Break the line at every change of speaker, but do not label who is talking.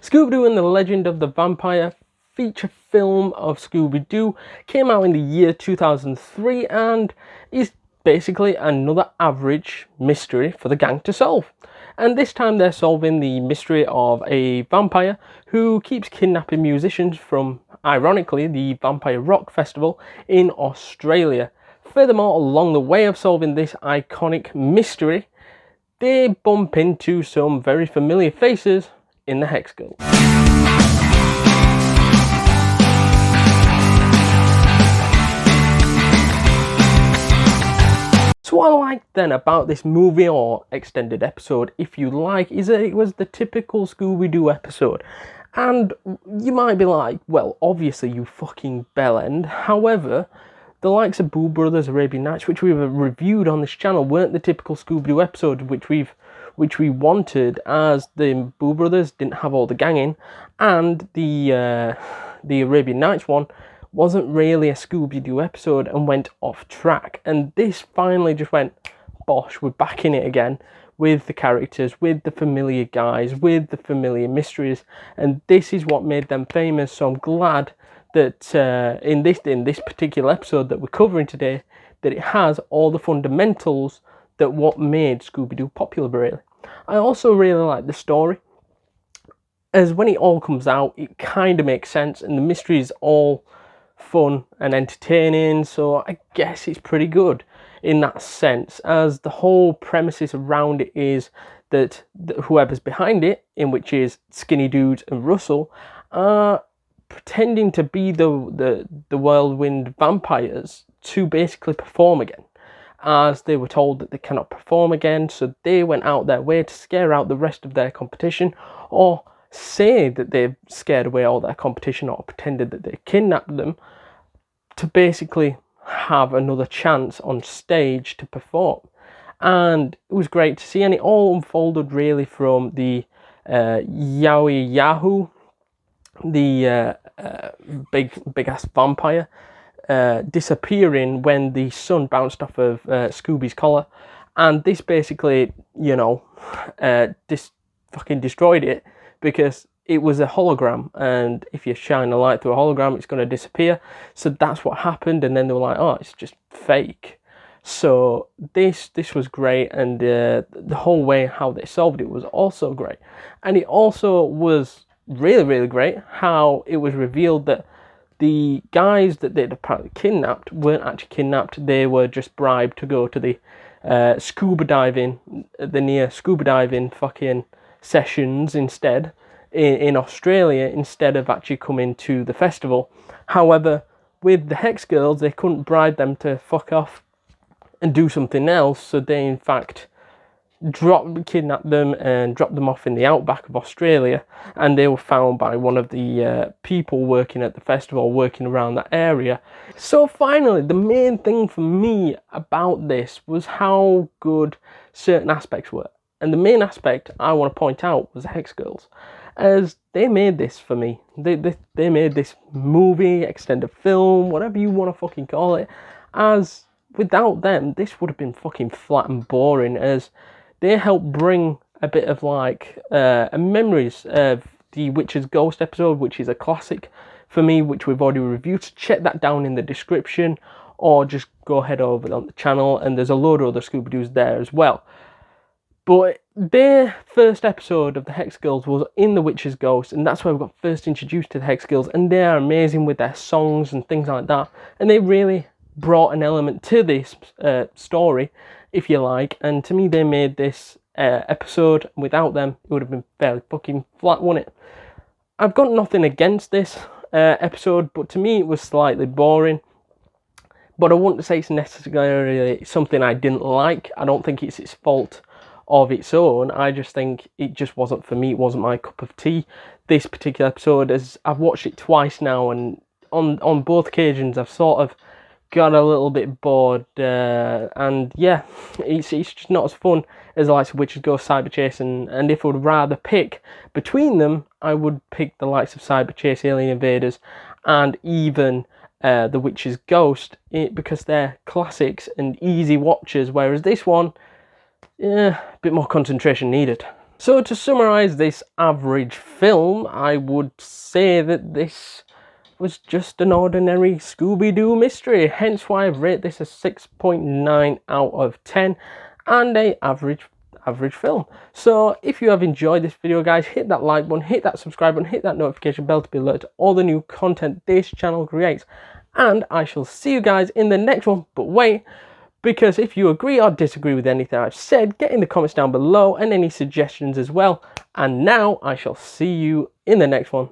Scooby Doo and the Legend of the Vampire feature film of Scooby Doo came out in the year 2003 and is basically another average mystery for the gang to solve. And this time they're solving the mystery of a vampire who keeps kidnapping musicians from, ironically, the Vampire Rock Festival in Australia. Furthermore, along the way of solving this iconic mystery, they bump into some very familiar faces in the Hex Girls. So what I like then about this movie, or extended episode if you like, is that it was the typical Scooby-Doo episode. And you might be like, well, obviously you fucking bellend. However, the likes of Boo Brothers, Arabian Nights, which we've reviewed on this channel, weren't the typical Scooby-Doo episode which we wanted, as the Boo Brothers didn't have all the gang in, and the Arabian Nights one wasn't really a Scooby-Doo episode and went off track. And this finally just went, bosh, we're back in it again with the characters, with the familiar guys, with the familiar mysteries, and this is what made them famous. So I'm glad that in this particular episode that we're covering today, that it has all the fundamentals that what made Scooby-Doo popular, really. I also really like the story, as when it all comes out, it kind of makes sense, and the mystery is all fun and entertaining, so I guess it's pretty good in that sense, as the whole premises around it is that whoever's behind it, in which is Skinny Dudes and Russell, are pretending to be the whirlwind vampires to basically perform again, as they were told that they cannot perform again, so they went out their way to scare out the rest of their competition, or say that they've scared away all their competition, or pretended that they kidnapped them, to basically have another chance on stage to perform. And it was great to see, and it all unfolded really from the Yowie Yahoo, the big ass vampire, disappearing when the sun bounced off of Scooby's collar, and this basically, fucking destroyed it, because it was a hologram, and if you shine a light through a hologram, it's going to disappear. So that's what happened, and then they were like, oh, it's just fake. So this was great, and the whole way how they solved it was also great. And it also was really, really great how it was revealed that the guys that they'd apparently kidnapped weren't actually kidnapped. They were just bribed to go to the scuba diving fucking sessions instead in Australia, instead of actually coming to the festival. However, with the Hex Girls, they couldn't bribe them to fuck off and do something else, so they in fact kidnapped them and dropped them off in the outback of Australia, and they were found by one of the people working at the festival, working around that area. So finally, the main thing for me about this was how good certain aspects were, and the main aspect I want to point out was the Hex Girls, as they made this for me. They made this movie, extended film, whatever you want to fucking call it, as without them this would have been fucking flat and boring, as they helped bring a bit of memories of the Witch's Ghost episode, which is a classic for me, which we've already reviewed. So check that down in the description, or just go ahead over on the channel, and there's a load of other Scooby-Doos there as well. But their first episode of the Hex Girls was in the Witch's Ghost, and that's where we got first introduced to the Hex Girls, and they are amazing with their songs and things like that, and they really brought an element to this story, if you like, and to me they made this episode. Without them, it would have been fairly fucking flat, wouldn't it? I've got nothing against this episode, but to me it was slightly boring. But I wouldn't say it's necessarily something I didn't like. I don't think it's its fault of its own. I just think it just wasn't for me. It wasn't my cup of tea, this particular episode, as I've watched it twice now, and on both occasions I've sort of got a little bit bored, and yeah, it's just not as fun as the likes of Witch's Ghost, Cyber Chase, and if I would rather pick between them, I would pick the likes of Cyber Chase, Alien Invaders, and even the Witch's Ghost, because they're classics and easy watches, whereas this one, a bit more concentration needed. So to summarise this average film, I would say that this was just an ordinary Scooby Doo mystery, hence why I've rated this a 6.9 out of 10 and a average film. So if you have enjoyed this video, guys, hit that like button, hit that subscribe button, hit that notification bell to be alerted to all the new content this channel creates, and I shall see you guys in the next one. But wait, because if you agree or disagree with anything I've said, get in the comments down below and any suggestions as well. And now I shall see you in the next one.